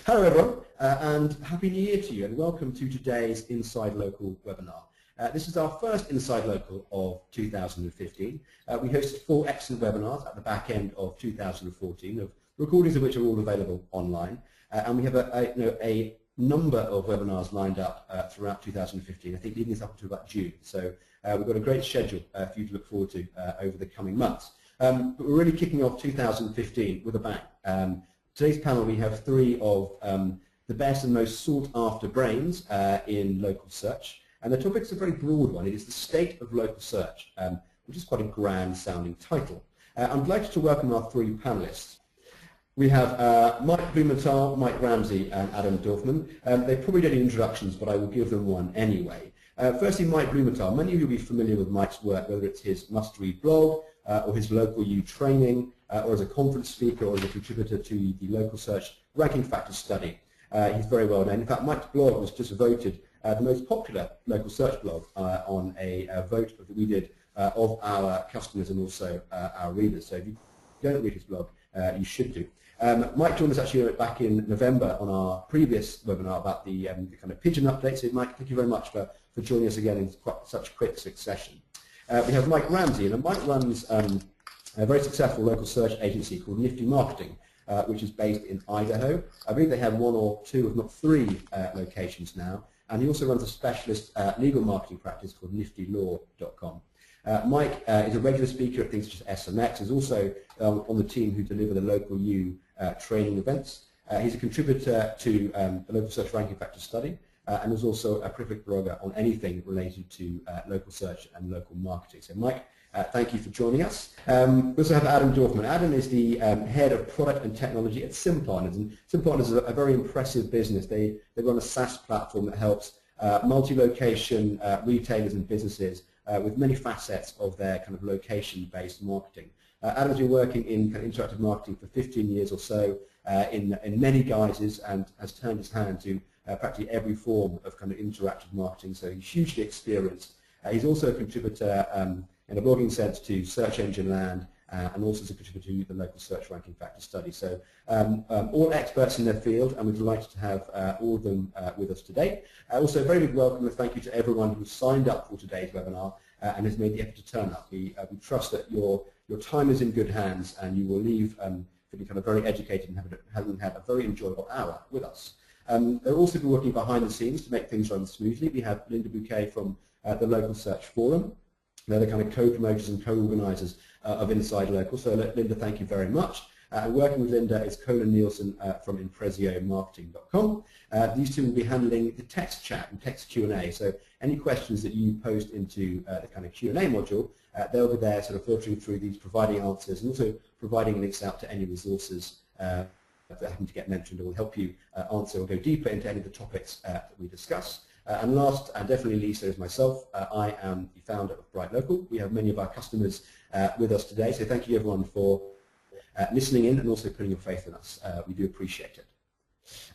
Hello everyone, and Happy New Year to you, and welcome to today's Inside Local webinar. This is our first Inside Local of 2015. We hosted 4 excellent webinars at the back end of 2014, of recordings of which are all available online, and we have a number of webinars lined up throughout 2015, I think leading us up until about June. So we've got a great schedule for you to look forward to over the coming months. But we're really kicking off 2015 with a bang. Today's panel we have 3 of the best and most sought after brains in local search, and the topic's a very broad one. It is the state of local search, which is quite a grand sounding title. I'm delighted to welcome our 3 panelists. We have Mike Blumenthal, Mike Ramsey and Adam Dorfman. They probably don't need introductions, but I will give them one anyway. Firstly, Mike Blumenthal. Many of you will be familiar with Mike's work, whether it's his must-read blog or his local U training, or as a conference speaker or as a contributor to the local search ranking factors study. He's very well known. In fact, Mike's blog was just voted the most popular local search blog on a vote that we did of our customers and also our readers. So if you don't read his blog, you should do. Mike joined us actually back in November on our previous webinar about the kind of pigeon update. So Mike, thank you very much for joining us again in such quick succession. We have Mike Ramsey, and Mike runs a very successful local search agency called Nifty Marketing, which is based in Idaho. I believe they have 1 or 2, if not 3 locations now, and he also runs a specialist legal marketing practice called niftylaw.com. Mike is a regular speaker at things such as SMX. He's also on the team who deliver the local U training events. He's a contributor to the local search ranking factor study, and is also a prolific blogger on anything related to local search and local marketing. So Mike, thank you for joining us. We also have Adam Dorfman. Adam is the head of product and technology at SimPartners, and SimPartners is a very impressive business. They run a SaaS platform that helps multi-location retailers and businesses with many facets of their kind of location-based marketing. Adam's been working in kind of interactive marketing for 15 years or so in many guises, and has turned his hand to practically every form of kind of interactive marketing, so he's hugely experienced. He's also a contributor in a blogging sense to Search Engine Land, and also as a contributor to the local search ranking factor study. So all experts in their field, and we're delighted to have all of them with us today. Also a very big welcome and thank you to everyone who signed up for today's webinar and has made the effort to turn up. We trust that your time is in good hands, and you will leave feeling kind of very educated and having had a very enjoyable hour with us. They'll also be working behind the scenes to make things run smoothly. We have Linda Bouquet from the Local Search Forum. They're the kind of co-promoters and co-organisers of Inside Local. So Linda, thank you very much. Working with Linda is Colin Nielsen from ImpresioMarketing.com. These 2 will be handling the text chat and text Q&A. So any questions that you post into the kind of Q&A module, they'll be there sort of filtering through these, providing answers, and also providing links out to any resources that happen to get mentioned or will help you answer or go deeper into any of the topics that we discuss. And last and definitely least, there is myself. I am the founder of BrightLocal. We have many of our customers with us today, so thank you everyone for listening in and also putting your faith in us. We do appreciate it.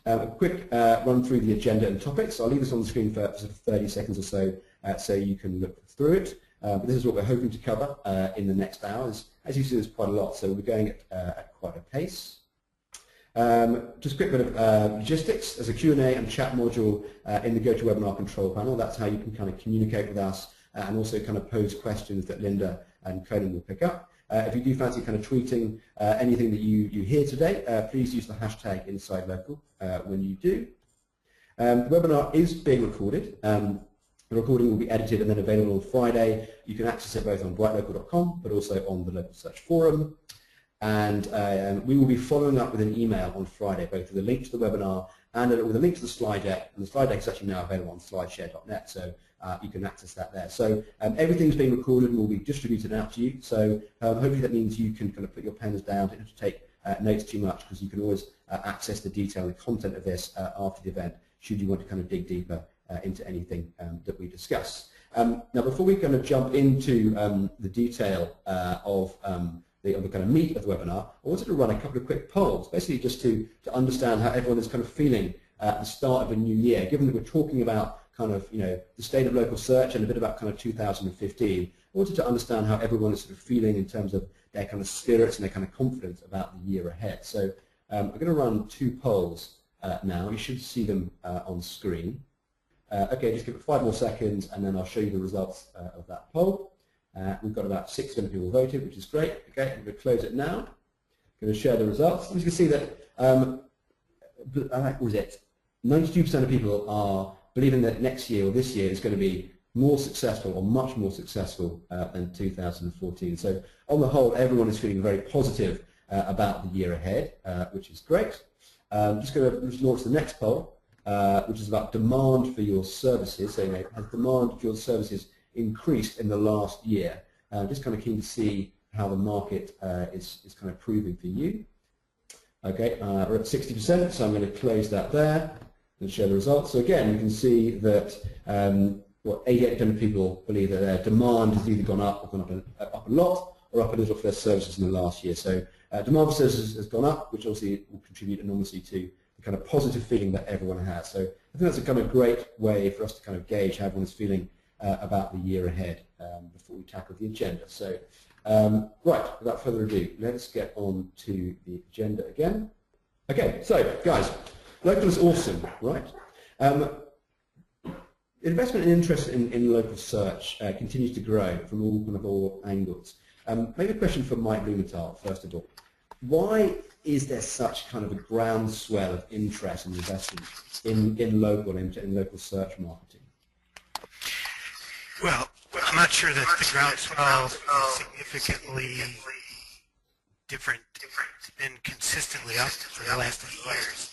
A quick run through the agenda and topics. I'll leave this on the screen for sort of 30 seconds or so, so you can look through it. But this is what we're hoping to cover in the next hours. As you see, there's quite a lot, so we're going at quite a pace. Just a quick bit of logistics. There's a Q&A and chat module in the GoToWebinar control panel. That's how you can kind of communicate with us and also kind of pose questions that Linda and Conan will pick up. If you do fancy kind of tweeting anything that you hear today, please use the hashtag InsideLocal when you do. The webinar is being recorded. The recording will be edited and then available on Friday. You can access it both on BrightLocal.com but also on the Local Search Forum. And we will be following up with an email on Friday, both with a link to the webinar and with a link to the slide deck. And the slide deck is actually now available on slideshare.net, so you can access that there. So everything's being recorded and will be distributed out to you. So hopefully that means you can kind of put your pens down, don't have to take notes too much, because you can always access the detail and the content of this after the event, should you want to kind of dig deeper into anything that we discuss. Now, before we kind of jump into the detail of the kind of meat of the webinar, I wanted to run a couple of quick polls, basically just to understand how everyone is kind of feeling at the start of a new year. Given that we're talking about kind of, the state of local search and a bit about kind of 2015, I wanted to understand how everyone is sort of feeling in terms of their kind of spirits and their kind of confidence about the year ahead. So I'm going to run 2 polls now. You should see them on screen. Okay, just give it 5 more seconds and then I'll show you the results of that poll. We've got about 600 people voted, which is great. Okay, I'm going to close it now. I'm going to share the results. As you can see that, what was it? 92% of people are believing that next year or this year is going to be more successful or much more successful than 2014. So on the whole, everyone is feeling very positive about the year ahead, which is great. Just going to launch the next poll, which is about demand for your services. So, has demand for your services increased in the last year? Just kind of keen to see how the market is kind of proving for you. Okay, we're at 60%, so I'm going to close that there and share the results. So again, you can see that 88% of people believe that their demand has either gone up or gone up a lot, or up a little for their services in the last year. So demand for services has gone up, which obviously will contribute enormously to the kind of positive feeling that everyone has. So I think that's a kind of great way for us to kind of gauge how everyone's feeling about the year ahead before we tackle the agenda. So right, without further ado, let's get on to the agenda again. Okay, so guys, local is awesome, right? Investment and interest in local search continues to grow from all angles. Maybe a question for Mike Blumenthal, first of all. Why is there such kind of a groundswell of interest and investment in local search marketing? Well, I'm not sure that the groundswell is significantly different. It's been consistently up for the last 8 years.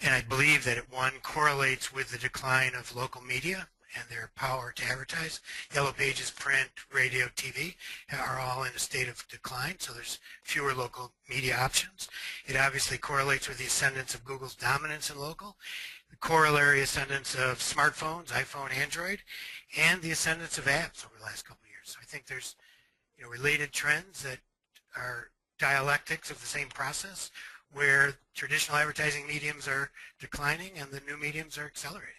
And I believe that it, one, correlates with the decline of local media and their power to advertise. Yellow Pages, print, radio, TV are all in a state of decline, so there's fewer local media options. It obviously correlates with the ascendance of Google's dominance in local, the corollary ascendance of smartphones, iPhone, Android, and the ascendance of apps over the last couple of years. So I think there's related trends that are dialectics of the same process, where traditional advertising mediums are declining and the new mediums are accelerating.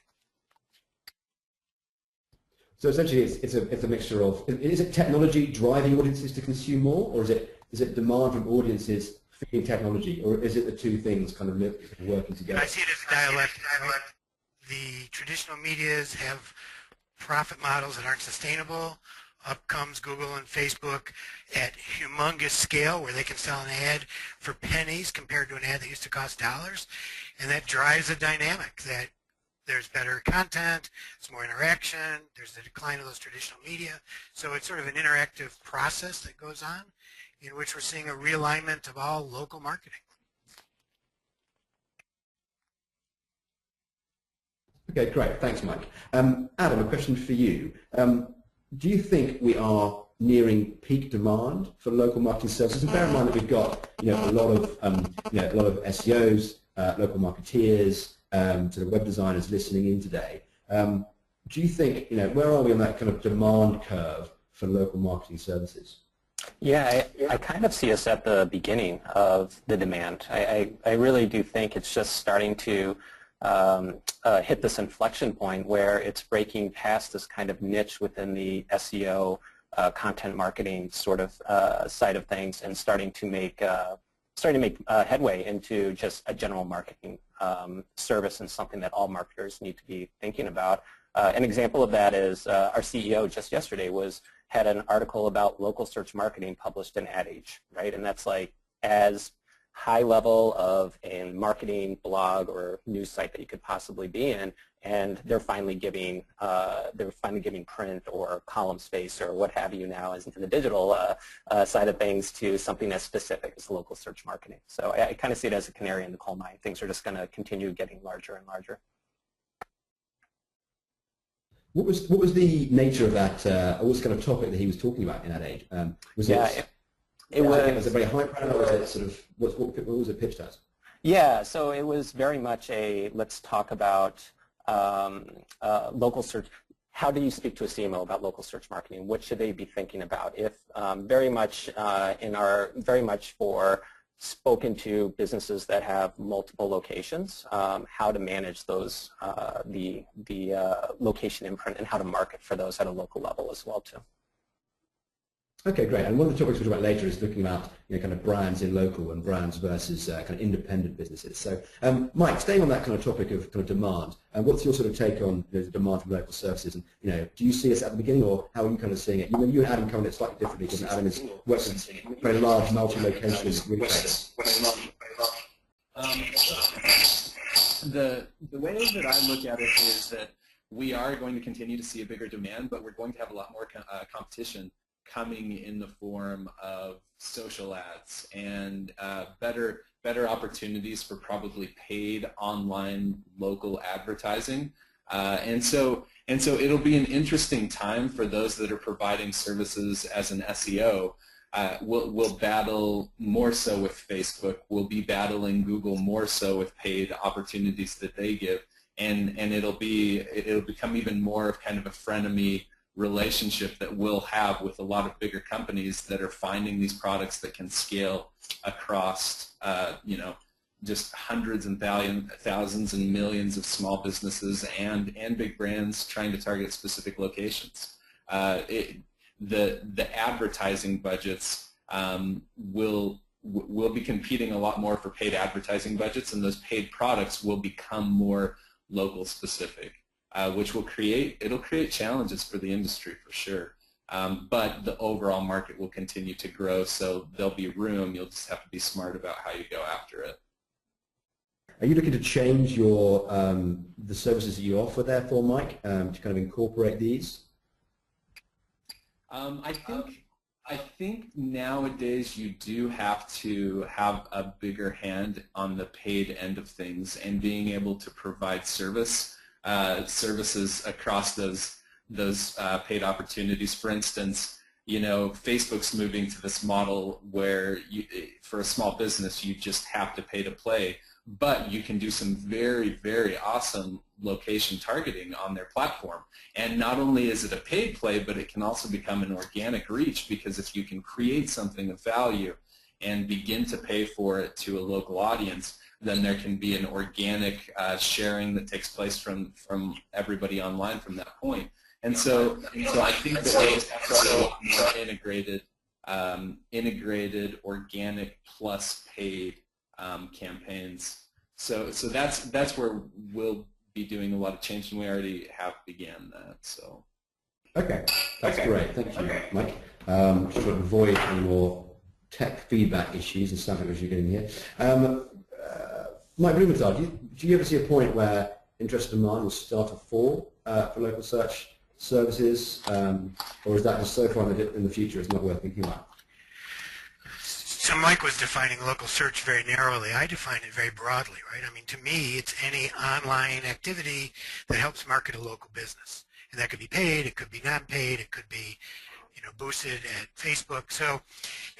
So essentially, it's a mixture of, is it technology driving audiences to consume more, or is it demand from audiences feeding technology, or is it the two things kind of working together? I see it as a dialectic. The traditional medias have profit models that aren't sustainable. Up comes Google and Facebook at humongous scale, where they can sell an ad for pennies compared to an ad that used to cost dollars, and that drives a dynamic that there's better content, it's more interaction, there's the decline of those traditional media. So it's sort of an interactive process that goes on, in which we're seeing a realignment of all local marketing. Okay, great. Thanks, Mike. Adam, a question for you. Do you think we are nearing peak demand for local marketing services? And bear in mind that we've got a lot of SEOs, local marketeers, sort of web designers listening in today. Do you think where are we on that kind of demand curve for local marketing services? Yeah, I kind of see us at the beginning of the demand. I really do think it's just starting to hit this inflection point where it's breaking past this kind of niche within the SEO content marketing sort of side of things and starting to make headway into just a general marketing service, and something that all marketers need to be thinking about. An example of that is our CEO just yesterday had an article about local search marketing published in Ad Age, right? And that's like as high level of a marketing blog or news site that you could possibly be in, and they're finally giving print or column space or what have you now as in the digital side of things to something as specific as local search marketing. So I kind of see it as a canary in the coal mine. Things are just going to continue getting larger and larger. What was the nature of that? What was the kind of topic that he was talking about in that age? Was it was a very high profile, or was it sort of what was it pitched as? Yeah, so it was very much a let's talk about local search. How do you speak to a CMO about local search marketing? What should they be thinking about? If very much for spoken to businesses that have multiple locations, how to manage those, the location imprint, and how to market for those at a local level as well too. Okay, great. And one of the topics we'll talk about later is looking about kind of brands in local and brands versus kind of independent businesses. So, Mike, staying on that kind of topic of kind of demand, what's your sort of take on the demand from local services? And do you see us at the beginning, or how are you kind of seeing it? You and Adam come at it slightly differently because Adam is working with very large multi-location retailers. The way that I look at it is that we are going to continue to see a bigger demand, but we're going to have a lot more competition coming in the form of social ads and better opportunities for probably paid online local advertising. And so it'll be an interesting time for those that are providing services as an SEO. We'll battle more so with Facebook. We'll be battling Google more so with paid opportunities that they give, and it'll become even more of kind of a frenemy relationship that we'll have with a lot of bigger companies that are finding these products that can scale across just hundreds and thousands and millions of small businesses and big brands trying to target specific locations. The advertising budgets will be competing a lot more for paid advertising budgets, and those paid products will become more local specific, which will create challenges for the industry for sure. But the overall market will continue to grow, so there'll be room. You'll just have to be smart about how you go after it. Are you looking to change your the services that you offer, therefore, Mike, to kind of incorporate these? I think nowadays you do have to have a bigger hand on the paid end of things and being able to provide services across those paid opportunities. For instance, Facebook's moving to this model where for a small business you just have to pay to play, but you can do some very, very awesome location targeting on their platform. And not only is it a paid play, but it can also become an organic reach, because if you can create something of value and begin to pay for it to a local audience, then there can be an organic sharing that takes place from everybody online from that point. And so I think that those have to be more integrated, organic plus paid campaigns. So that's where we'll be doing a lot of change, and we already have began that. So. Okay, that's great. Thank you, Mike. Just to avoid any more tech feedback issues and stuff like you're getting here. Mike Blumenthal, do you ever see a point where interest and demand will start to fall for local search services, or is that just so far in the future it's not worth thinking about? So Mike was defining local search very narrowly. I define it very broadly, right? I mean, to me, it's any online activity that helps market a local business. And that could be paid, it could be not paid, it could be, boosted at Facebook. So,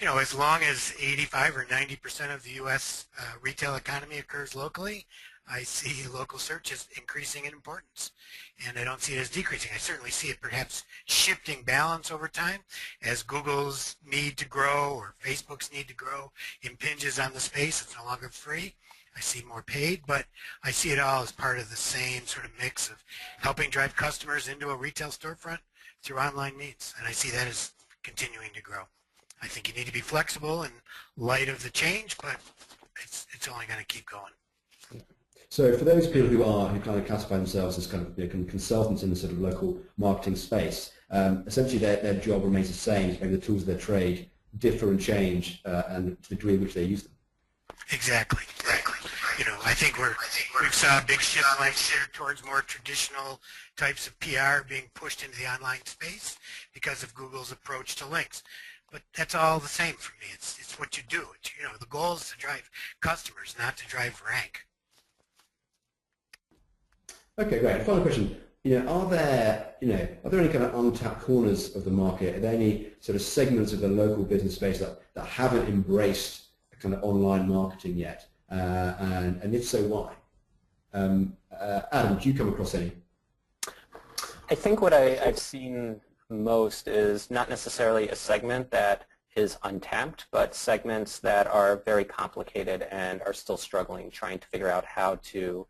as long as 85 or 90% of the U.S. Retail economy occurs locally, I see local search as increasing in importance, and I don't see it as decreasing. I certainly see it perhaps shifting balance over time as Google's need to grow or Facebook's need to grow impinges on the space. It's no longer free. I see more paid, but I see it all as part of the same sort of mix of helping drive customers into a retail storefront through online means, and I see that as continuing to grow. I think you need to be flexible in light of the change, but it's only going to keep going. So for those people who kind of classify themselves as kind of consultants in the sort of local marketing space, essentially their job remains the same. Maybe the tools of their trade differ and change, and to the degree in which they use them. Exactly. I think we've saw a big shift last year towards more traditional types of PR being pushed into the online space because of Google's approach to links. But that's all the same for me. It's what you do. The goal is to drive customers, not to drive rank. Okay, great. Final question. Are there any kind of untapped corners of the market? Are there any sort of segments of the local business space that haven't embraced kind of online marketing yet? And if so, why? Adam, do you come across any? I think what I've seen most is not necessarily a segment that is untapped, but segments that are very complicated and are still struggling, trying to figure out how to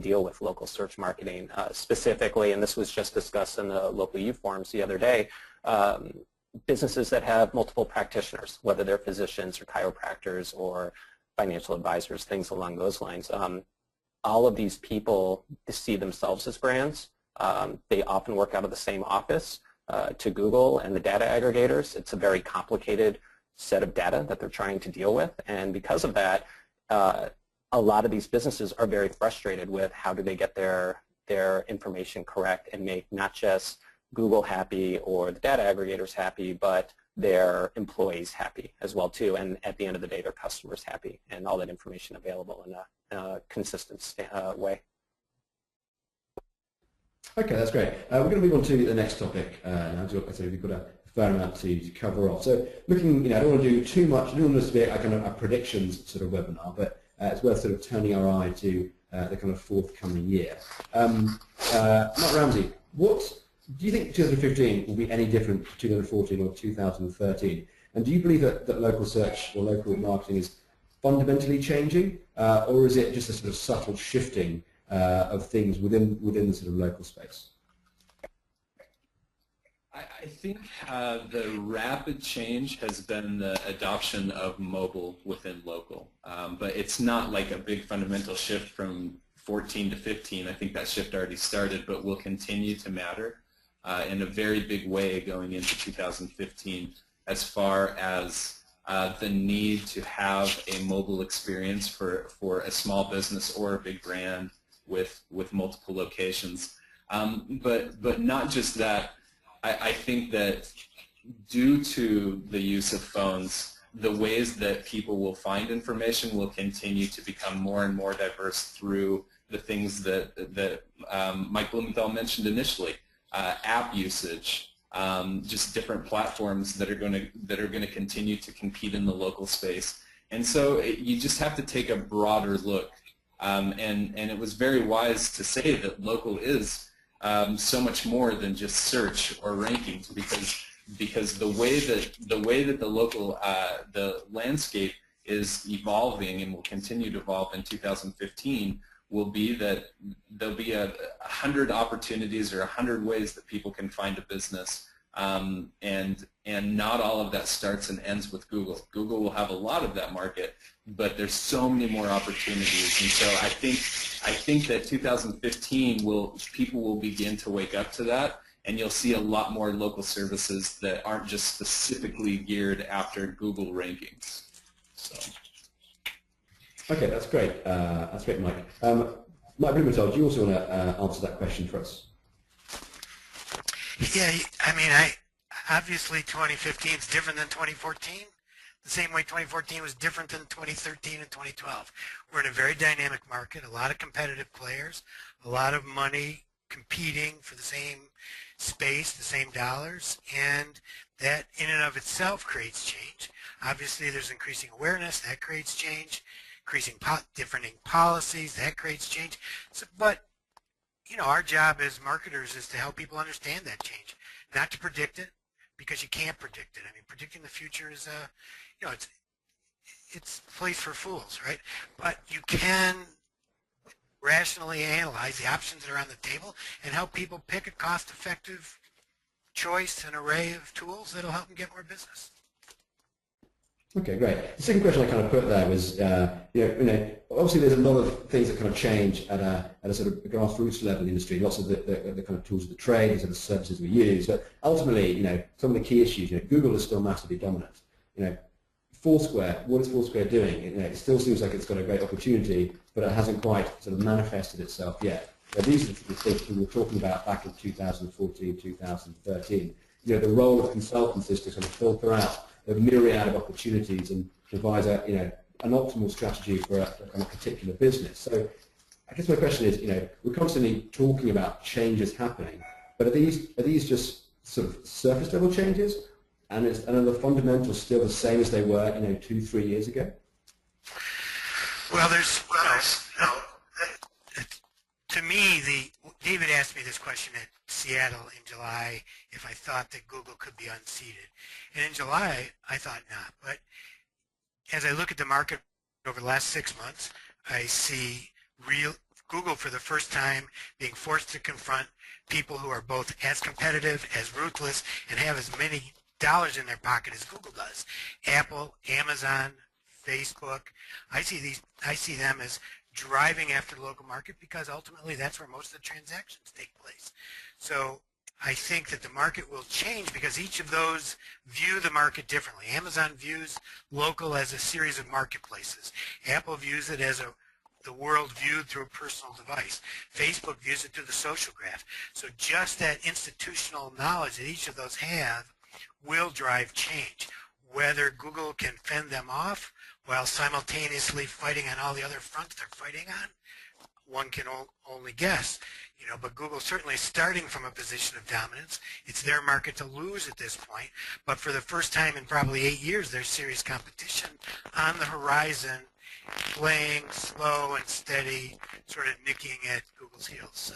deal with local search marketing specifically, and this was just discussed in the local youth forums the other day. businesses that have multiple practitioners, whether they're physicians or chiropractors or financial advisors, things along those lines. All of these people see themselves as brands. They often work out of the same office. To Google and the data aggregators, it's a very complicated set of data that they're trying to deal with, and because of that, a lot of these businesses are very frustrated with how do they get their information correct and make not just Google happy or the data aggregators happy, but their employees happy as well too, and at the end of the day, their customers happy, and all that information available in a consistent way. Okay, that's great. We're going to move on to the next topic now. As I said, we've got a fair amount to cover off. So looking, I don't want to do too much. I don't want this to be a kind of a predictions sort of webinar, but it's worth sort of turning our eye to the kind of forthcoming year. Mark Ramsey, what do you think 2015 will be any different to 2014 or 2013? And do you believe that local search or local marketing is fundamentally changing, or is it just a sort of subtle shifting of things within the sort of local space? I think the rapid change has been the adoption of mobile within local, but it's not like a big fundamental shift from 14 to 15. I think that shift already started, but will continue to matter in a very big way going into 2015 as far as the need to have a mobile experience for a small business or a big brand with multiple locations. But not just that, I think that due to the use of phones, the ways that people will find information will continue to become more and more diverse through the things that Mike Blumenthal mentioned initially, app usage, just different platforms that are going to continue to compete in the local space. And so you just have to take a broader look. And it was very wise to say that local is so much more than just search or rankings, because the way that the local the landscape is evolving and will continue to evolve in 2015 will be that there'll be 100 opportunities or 100 ways that people can find a business, and not all of that starts and ends with Google. Google will have a lot of that market, but there's so many more opportunities, and so I think that 2015 people will begin to wake up to that, and you'll see a lot more local services that aren't just specifically geared after Google rankings. So. Okay, that's great. That's great, Mike. Mike Blumenthal, do you also want to answer that question for us? Yeah, I mean, obviously 2015 is different than 2014. The same way 2014 was different than 2013 and 2012. We're in a very dynamic market, a lot of competitive players, a lot of money competing for the same space, the same dollars, and that in and of itself creates change. Obviously, there's increasing awareness, that creates change. Increasing different policies, that creates change. So, but our job as marketers is to help people understand that change, not to predict it, because you can't predict it. I mean, predicting the future is it's a place for fools, right? But you can rationally analyze the options that are on the table and help people pick a cost-effective choice, an array of tools that'll help them get more business. Okay, great. The second question I kind of put there was, obviously there's a lot of things that kind of change at a sort of grassroots level in the industry. Lots of the kind of tools of the trade, these are the services we use. But ultimately, some of the key issues. Google is still massively dominant. Foursquare, what is Foursquare doing? It still seems like it's got a great opportunity, but it hasn't quite sort of manifested itself yet. These are the things we were talking about back in 2014, 2013. The role of consultants is to sort of filter out the myriad of opportunities and devise an optimal strategy for a kind of particular business. So I guess my question is, we're constantly talking about changes happening, but are these just sort of surface level changes, and are the fundamentals still the same as they were 2-3 years ago? Well, to me, David asked me this question at Seattle in July if I thought that Google could be unseated. And in July, I thought not. But as I look at the market over the last 6 months, I see Google for the first time being forced to confront people who are both as competitive, as ruthless, and have as many dollars in their pocket as Google does. Apple, Amazon, Facebook, I see them as driving after the local market because ultimately that's where most of the transactions take place. So I think that the market will change because each of those view the market differently. Amazon views local as a series of marketplaces. Apple views it as the world viewed through a personal device. Facebook views it through the social graph. So just that institutional knowledge that each of those have will drive change. Whether Google can fend them off while simultaneously fighting on all the other fronts they're fighting on, one can only guess. But Google's certainly starting from a position of dominance. It's their market to lose at this point. But for the first time in probably 8 years, there's serious competition on the horizon, playing slow and steady, sort of nicking at Google's heels. So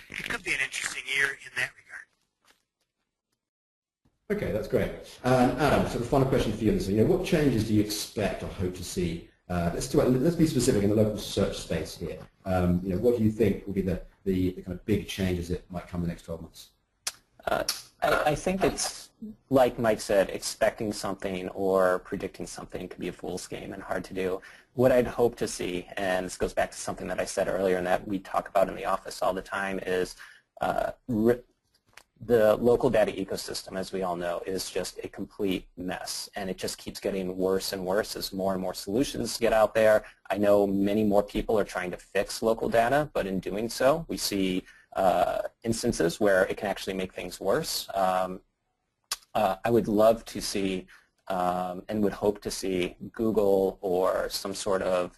it could be an interesting year in that regard. Okay, that's great. Adam, so the final question for you. What changes do you expect or hope to see? Let's be specific in the local search space here. What do you think will be the kind of big changes that might come in the next 12 months? I think it's, like Mike said, expecting something or predicting something could be a fool's game and hard to do. What I'd hope to see, and this goes back to something that I said earlier and that we talk about in the office all the time, is the local data ecosystem, as we all know, is just a complete mess, and it just keeps getting worse and worse as more and more solutions get out there. I know many more people are trying to fix local data, but in doing so, we see instances where it can actually make things worse. I would love to see and would hope to see Google or some sort of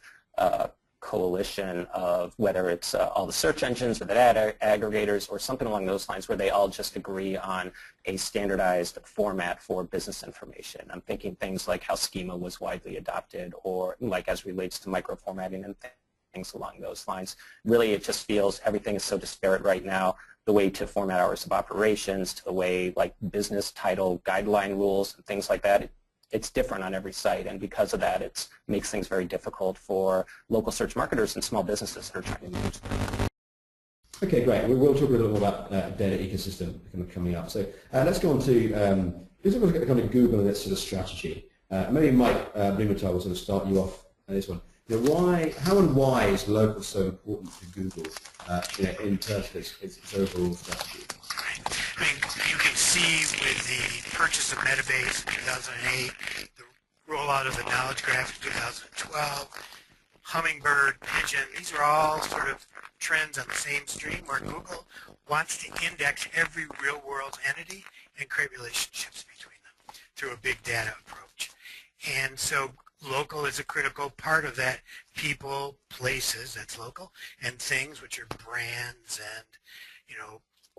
coalition of whether it's all the search engines or the data aggregators or something along those lines where they all just agree on a standardized format for business information. I'm thinking things like how schema was widely adopted or like as relates to microformatting and things along those lines. Really, it just feels everything is so disparate right now. The way to format hours of operations to the way like business title guideline rules and things like that. It's different on every site, and because of that, it makes things very difficult for local search marketers and small businesses that are trying to manage them. Okay, great. We'll talk a little more about data ecosystem kind of coming up. So let's go on to let's look at kind of Google and its sort of strategy. Maybe Mike Blumenthal will sort of start you off on this one. How and why is local so important to Google in terms of its overall strategy? I mean, you can see with the purchase of Metabase in 2008, the rollout of the knowledge graph in 2012, Hummingbird, Pigeon, these are all sort of trends on the same stream where Google wants to index every real-world entity and create relationships between them through a big data approach. And so local is a critical part of that. People, places, that's local, and things, which are brands and,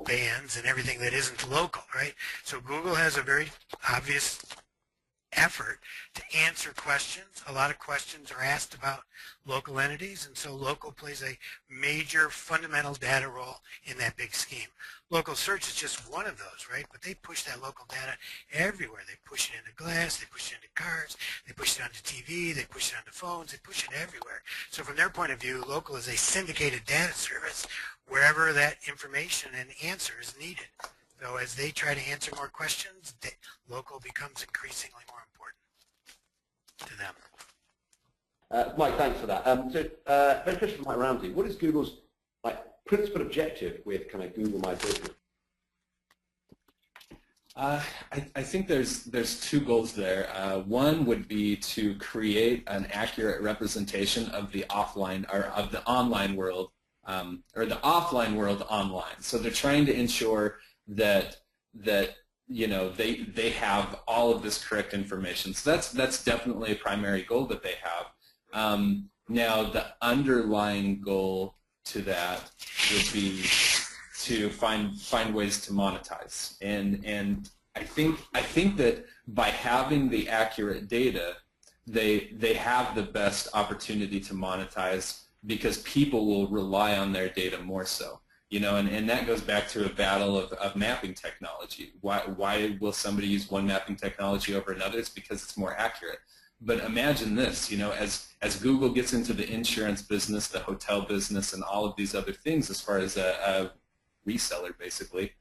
bands and everything that isn't local, right? So Google has a very obvious effort to answer questions. A lot of questions are asked about local entities, and so local plays a major fundamental data role in that big scheme. Local search is just one of those, right? But they push that local data everywhere. They push it into glass, they push it into cars, they push it onto TV, they push it onto phones, they push it everywhere. So from their point of view, local is a syndicated data service wherever that information and answer is needed. So as they try to answer more questions, local becomes increasingly more important to them. Mike, thanks for that. Very question from Mike Ramsey. What is Google's principal objective with kind of Google My Business? I think there's two goals there. One would be to create an accurate representation of the offline or of the online world or the offline world online. So they're trying to ensure that they have all of this correct information. So that's definitely a primary goal that they have. Now the underlying goal to that would be to find ways to monetize. And I think that by having the accurate data, they have the best opportunity to monetize because people will rely on their data more so. And that goes back to a battle of mapping technology. Why will somebody use one mapping technology over another? It's because it's more accurate. But imagine this, as Google gets into the insurance business, the hotel business, and all of these other things as far as a reseller, basically,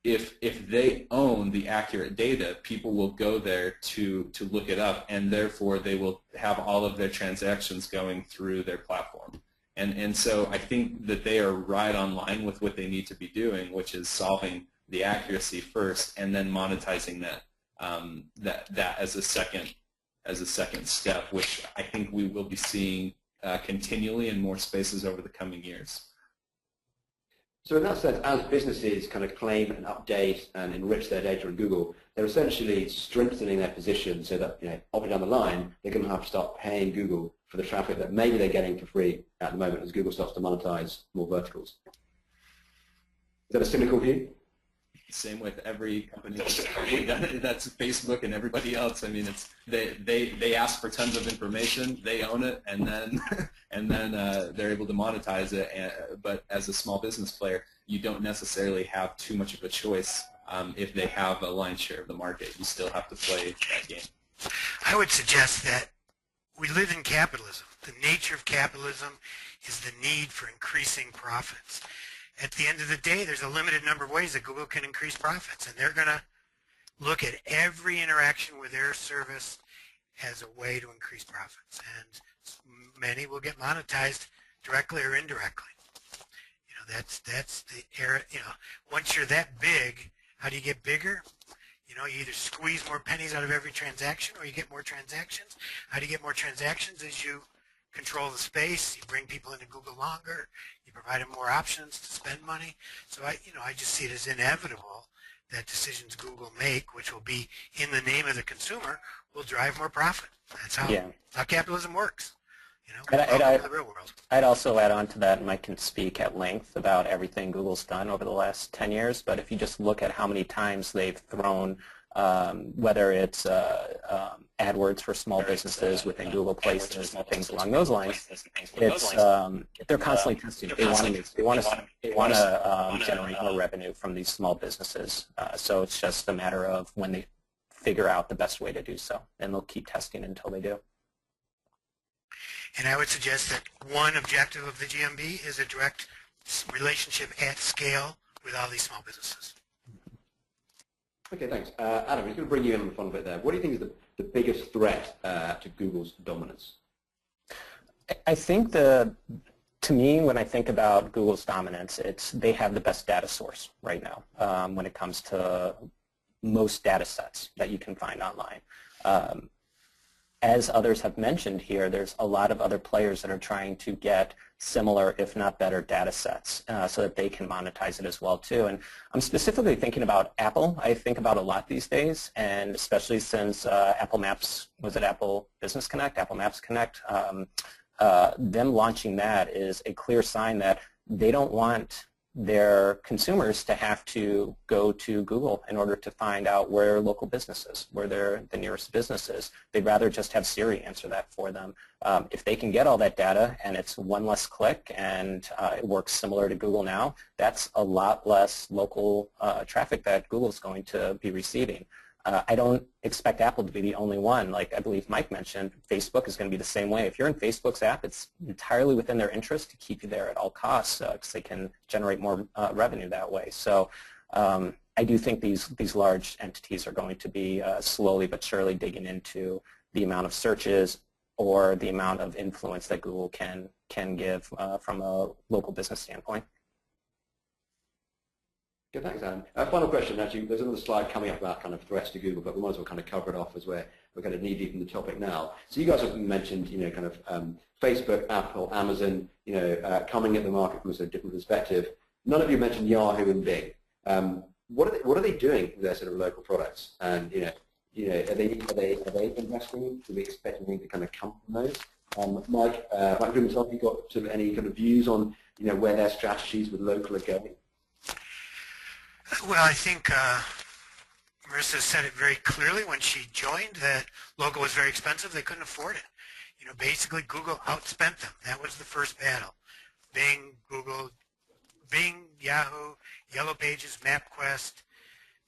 if they own the accurate data, people will go there to look it up, and therefore they will have all of their transactions going through their platform. And so I think that they are right on line with what they need to be doing, which is solving the accuracy first, and then monetizing that that as a second step, which I think we will be seeing continually in more spaces over the coming years. So in that sense, as businesses kind of claim and update and enrich their data in Google, they're essentially strengthening their position so that, obviously down the line, they're going to have to start paying Google for the traffic that maybe they're getting for free at the moment as Google starts to monetize more verticals. Is that a cynical view? Same with every company that's Facebook and everybody else. I mean, it's they ask for tons of information, they own it, and then they're able to monetize it. But as a small business player, you don't necessarily have too much of a choice if they have a lion's share of the market. You still have to play that game. I would suggest that we live in capitalism. The nature of capitalism is the need for increasing profits. At the end of the day, there's a limited number of ways that Google can increase profits, and they're going to look at every interaction with their service as a way to increase profits, and many will get monetized directly or indirectly. That's the era. Once you're that big, how do you get bigger? You either squeeze more pennies out of every transaction, or you get more transactions. How do you get more transactions? As you control the space, you bring people into Google longer, you provide them more options to spend money. So I just see it as inevitable that decisions Google make, which will be in the name of the consumer, will drive more profit. That's how capitalism works. In the real world. I'd also add on to that, and Mike can speak at length about everything Google's done over the last 10 years, but if you just look at how many times they've thrown, whether it's AdWords for small businesses within Google Places and things along those lines, it's they're constantly testing. They want to generate more revenue from these small businesses. So it's just a matter of when they figure out the best way to do so, and they'll keep testing until they do. And I would suggest that one objective of the GMB is a direct relationship at scale with all these small businesses. Okay, thanks. Adam, I'm just going to bring you in on the fun a bit there. What do you think is the biggest threat to Google's dominance? I think to me, when I think about Google's dominance, they have the best data source right now when it comes to most data sets that you can find online. As others have mentioned here, there's a lot of other players that are trying to get similar, if not better, data sets so that they can monetize it as well, too. And I'm specifically thinking about Apple. I think about a lot these days, and especially since Apple Maps, was it Apple Business Connect, Apple Maps Connect? Them launching that is a clear sign that they don't want their consumers to have to go to Google in order to find out where local business is, where the nearest business is. They'd rather just have Siri answer that for them. If they can get all that data and it's one less click and it works similar to Google now, that's a lot less local traffic that Google's going to be receiving. I don't expect Apple to be the only one. Like I believe Mike mentioned, Facebook is going to be the same way. If you're in Facebook's app, it's entirely within their interest to keep you there at all costs because they can generate more revenue that way. So I do think these large entities are going to be slowly but surely digging into the amount of searches or the amount of influence that Google can give from a local business standpoint. Good, thanks, Adam. Final question, actually, there's another slide coming up about kind of threats to Google, but we might as well kind of cover it off as we're kind of knee-deep in the topic now. So you guys have mentioned, kind of Facebook, Apple, Amazon, coming at the market from a sort of different perspective. None of you mentioned Yahoo and Bing. What are they doing with their sort of local products? And are they investing? Do we expect anything to kind of come from those? Mike Blumenthal, have you got sort of any kind of views on where their strategies with local are going? Well, I think Marissa said it very clearly when she joined that local was very expensive. They couldn't afford it. Basically Google outspent them. That was the first battle. Bing, Google, Yahoo, Yellow Pages, MapQuest,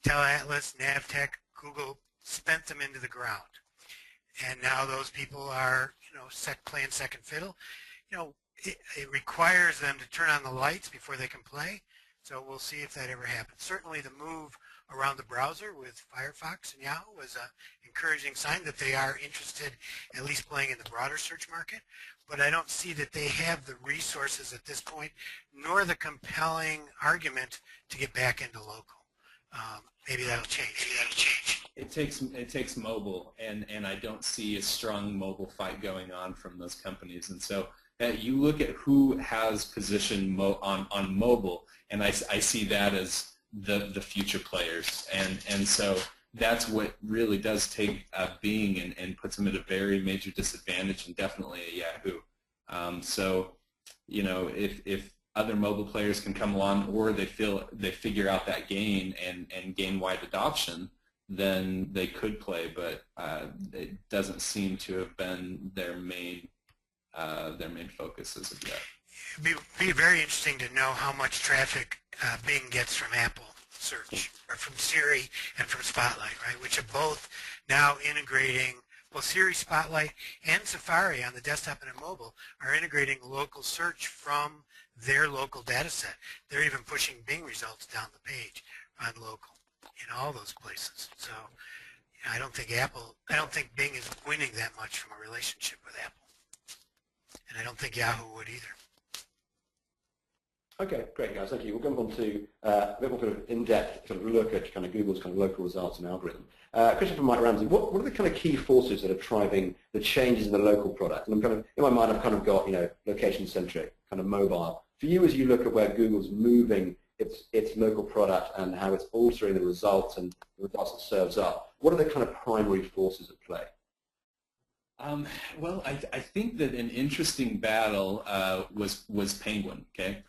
TeleAtlas, NavTech, Google spent them into the ground. And now those people are, playing second fiddle. It requires them to turn on the lights before they can play. So we'll see if that ever happens. Certainly the move around the browser with Firefox and Yahoo was an encouraging sign that they are interested at least playing in the broader search market. But I don't see that they have the resources at this point, nor the compelling argument to get back into local. Maybe that'll change. It takes mobile, and I don't see a strong mobile fight going on from those companies. And so you look at who has position on mobile, and I see that as the future players. And so that's what really does take Bing and puts them at a very major disadvantage, and definitely at Yahoo. So, you know, if other mobile players can come along, or they figure out that gain and gain wide adoption, then they could play. But it doesn't seem to have been their main focus as of yet. It'd be very interesting to know how much traffic Bing gets from Apple search, or from Siri and from Spotlight, right? Which are both now integrating. Well, Siri, Spotlight, and Safari on the desktop and on mobile are integrating local search from their local data set. They're even pushing Bing results down the page on local in all those places. So I don't think Bing is winning that much from a relationship with Apple. And I don't think Yahoo would either. Okay, great guys, thank you. We'll go on to a bit more kind of in-depth sort of look at kind of Google's kind of local results and algorithm. Question from Mike Ramsey: what are the kind of key forces that are driving the changes in the local product? And I'm kind of, in my mind, I've kind of got, you know, location-centric, kind of mobile. For you, as you look at where Google's moving its local product and how it's altering the results and the results it serves up, what are the kind of primary forces at play? Well, I think that an interesting battle was Penguin. Okay,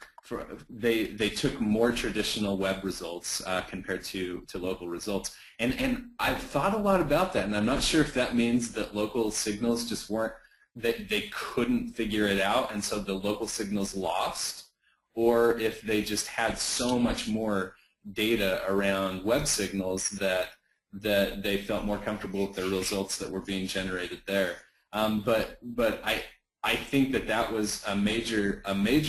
they took more traditional web results compared to local results, and I've thought a lot about that, and I'm not sure if that means that local signals just weren't, that they couldn't figure it out, and so the local signals lost, or if they just had so much more data around web signals that they felt more comfortable with the results that were being generated there. But I think that was a major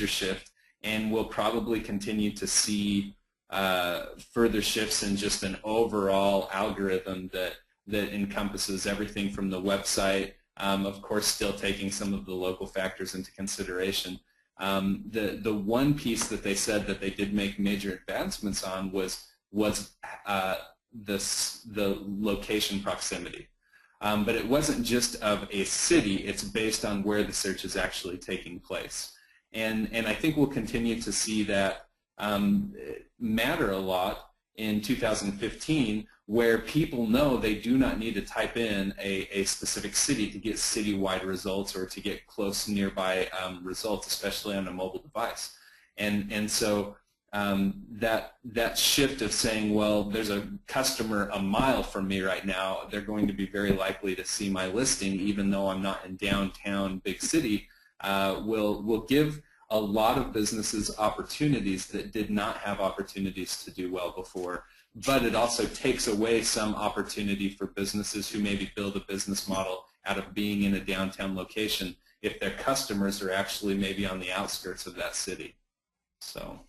shift, and we'll probably continue to see further shifts in just an overall algorithm that encompasses everything from the website, of course still taking some of the local factors into consideration. The one piece that they said that they did make major advancements on was the location proximity. But it wasn't just of a city, it's based on where the search is actually taking place. And I think we'll continue to see that matter a lot in 2015, where people know they do not need to type in a specific city to get citywide results or to get close nearby results, especially on a mobile device. And so that shift of saying, well, there's a customer a mile from me right now, they're going to be very likely to see my listing even though I'm not in downtown big city, will give a lot of businesses opportunities that did not have opportunities to do well before. But it also takes away some opportunity for businesses who maybe build a business model out of being in a downtown location if their customers are actually maybe on the outskirts of that city. So.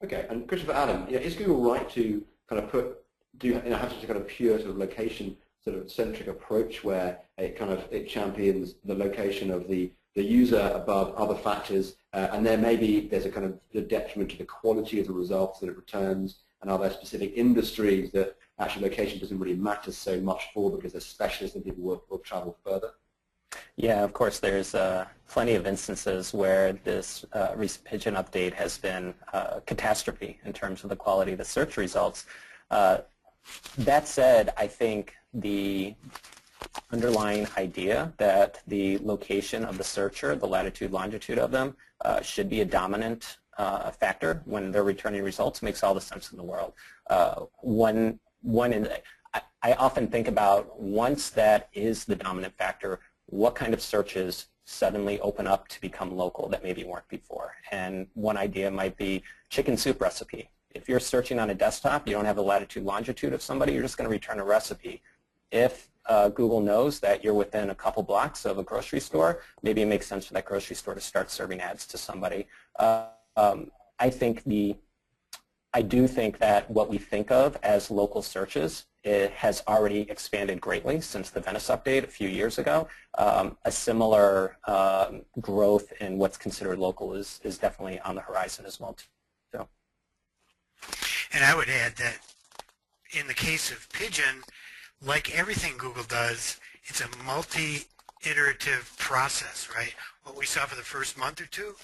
Okay, and question for Adam: is Google right to kind of have such a kind of pure sort of location sort of centric approach where it champions the location of the user above other factors, and then maybe there's a kind of the detriment to the quality of the results that it returns, and are there specific industries that actually location doesn't really matter so much for because they're specialists and people will travel further? Yeah, of course, there's plenty of instances where this recent Pigeon update has been a catastrophe in terms of the quality of the search results. That said, I think the underlying idea that the location of the searcher, the latitude, longitude of them, should be a dominant factor when they're returning results makes all the sense in the world. I often think about, once that is the dominant factor, what kind of searches suddenly open up to become local that maybe weren't before. And one idea might be chicken soup recipe. If you're searching on a desktop, you don't have the latitude, longitude of somebody, you're just going to return a recipe. If Google knows that you're within a couple blocks of a grocery store, maybe it makes sense for that grocery store to start serving ads to somebody. I think the I do think that what we think of as local searches, it has already expanded greatly since the Venice update a few years ago. A similar growth in what's considered local is definitely on the horizon as well. So. And I would add that in the case of Pigeon, like everything Google does, it's a multi-iterative process, right? What we saw for the first month or two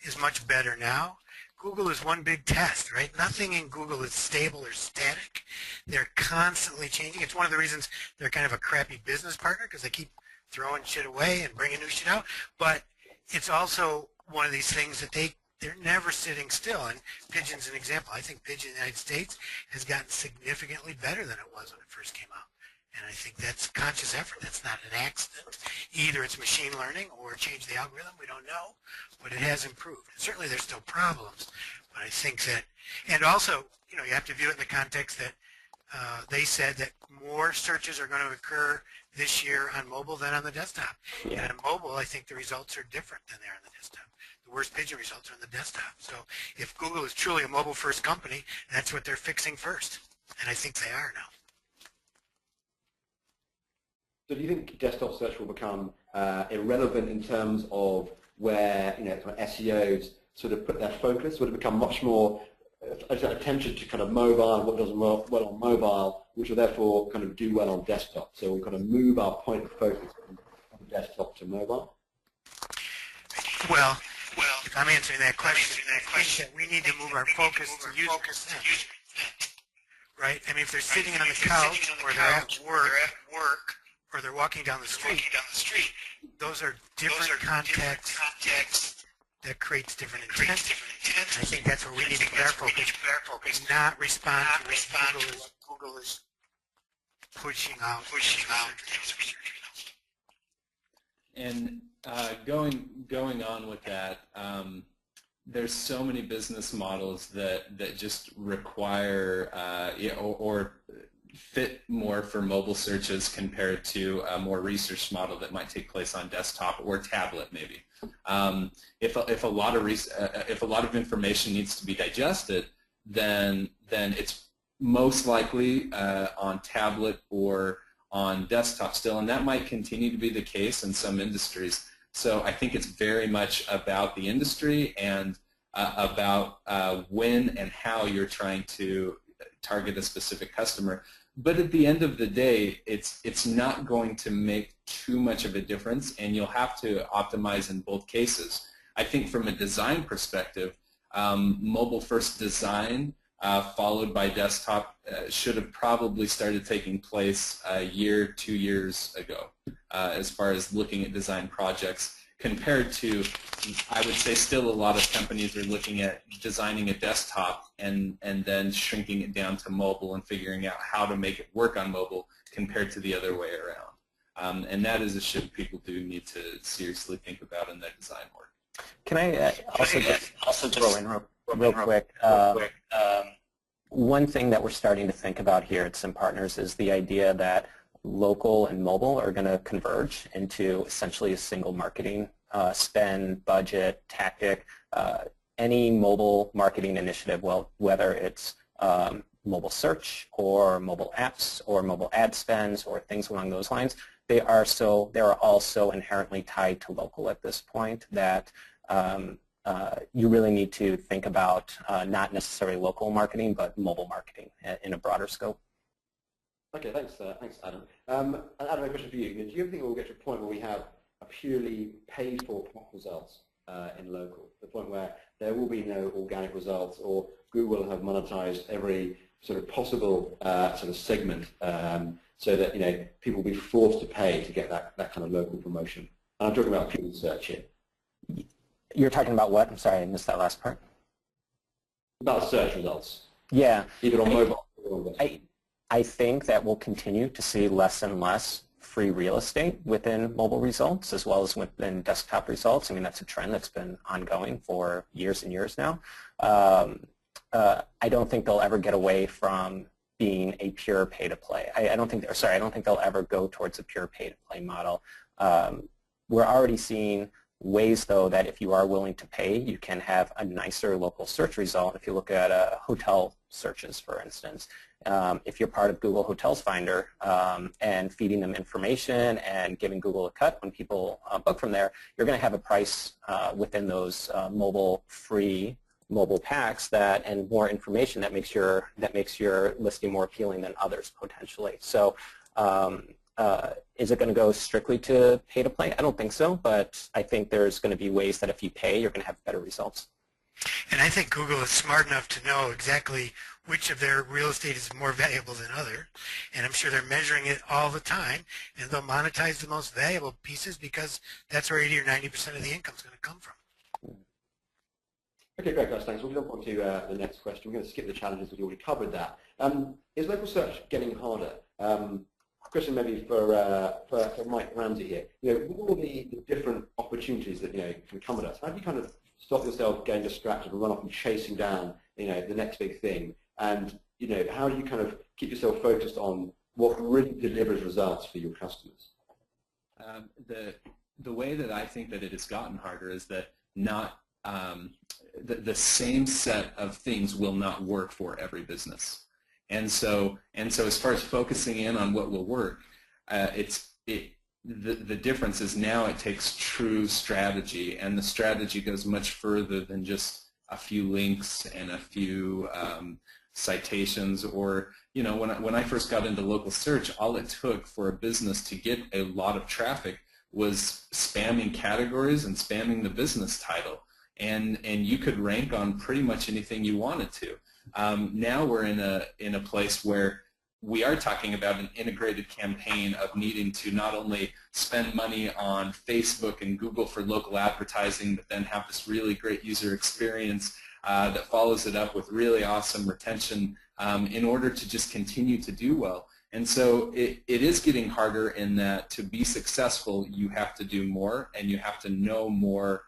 is much better now. Google is one big test, right? Nothing in Google is stable or static. They're constantly changing. It's one of the reasons they're kind of a crappy business partner, because they keep throwing shit away and bringing new shit out. But it's also one of these things that they're never sitting still. And Pigeon's an example. I think Pigeon in the United States has gotten significantly better than it was when it first came out. And I think that's conscious effort. That's not an accident. Either it's machine learning or change the algorithm. We don't know, but it has improved. And certainly there's still problems, but I think that, and also, you know, you have to view it in the context that they said that more searches are going to occur this year on mobile than on the desktop. Yeah. And on mobile, I think the results are different than they are on the desktop. The worst Pigeon results are on the desktop. So if Google is truly a mobile-first company, that's what they're fixing first. And I think they are now. So do you think desktop search will become irrelevant in terms of where, you know, kind of SEOs sort of put their focus? Would it become much more attention to kind of mobile, what does well on mobile, which will therefore kind of do well on desktop? So we'll kind of move our point of focus from desktop to mobile? Well, if I'm answering that question, I think that we need to move our focus to user intent, right? I mean, if they're sitting on the couch or they're at work or they're walking down the street, those are different contexts that creates different intent. And I think that's where we need to put our focus, not respond to what Google is pushing out. And going on with that, there's so many business models that just require or fit more for mobile searches compared to a more research model that might take place on desktop or tablet maybe. If a lot of information needs to be digested, then it's most likely on tablet or on desktop still, and that might continue to be the case in some industries. So I think it's very much about the industry and about when and how you're trying to target a specific customer. But at the end of the day, it's not going to make too much of a difference, and you'll have to optimize in both cases. I think from a design perspective, mobile-first design followed by desktop should have probably started taking place a year, 2 years ago, as far as looking at design projects, compared to, I would say still a lot of companies are looking at designing a desktop and then shrinking it down to mobile and figuring out how to make it work on mobile compared to the other way around. And that is a shift people do need to seriously think about in their design work. Can I also just throw in real quick? One thing that we're starting to think about here at Sim Partners is the idea that local and mobile are going to converge into essentially a single marketing spend, budget, tactic. Any mobile marketing initiative, well, whether it's mobile search or mobile apps or mobile ad spends or things along those lines, they are also inherently tied to local at this point that you really need to think about not necessarily local marketing, but mobile marketing in a broader scope. Okay, thanks Adam. Adam, a question for you. Do you ever think we'll get to a point where we have a purely paid-for results in local, the point where there will be no organic results, or Google will have monetized every sort of possible sort of segment, so that people will be forced to pay to get that kind of local promotion? And I'm talking about pure search here. You're talking about what? I'm sorry, I missed that last part. About search results. Yeah. Either on mobile or on desktop. I think that we'll continue to see less and less free real estate within mobile results as well as within desktop results. I mean, that's a trend that's been ongoing for years and years now. I don't think they'll ever get away from being a pure pay-to-play. I don't think they'll ever go towards a pure pay-to-play model. We're already seeing ways, though, that if you are willing to pay, you can have a nicer local search result. If you look at hotel searches, for instance, if you're part of Google Hotels Finder and feeding them information and giving Google a cut when people book from there, you're going to have a price within those free mobile packs and more information that makes your listing more appealing than others potentially. So is it going to go strictly to pay to play? I don't think so, but I think there's going to be ways that if you pay, you're going to have better results. And I think Google is smart enough to know exactly which of their real estate is more valuable than other, and I'm sure they're measuring it all the time, and they'll monetize the most valuable pieces because that's where 80 or 90% of the income is going to come from. Okay, great, guys, thanks. We'll jump on to the next question. We're going to skip the challenges because we already covered that. Is local search getting harder? Question maybe for Mike Ramsey here. With all the different opportunities that can come at us, how do you kind of stop yourself getting distracted and run off and chasing down the next big thing? And how do you kind of keep yourself focused on what really delivers results for your customers? The way that I think that it has gotten harder is that not the same set of things will not work for every business. And so as far as focusing in on what will work, the difference is now it takes true strategy, and the strategy goes much further than just a few links and a few citations. Or when I first got into local search, all it took for a business to get a lot of traffic was spamming categories and spamming the business title, and you could rank on pretty much anything you wanted to. Now we're in a place where we are talking about an integrated campaign of needing to not only spend money on Facebook and Google for local advertising, but then have this really great user experience that follows it up with really awesome retention in order to just continue to do well. And so it is getting harder in that to be successful, you have to do more, and you have to know more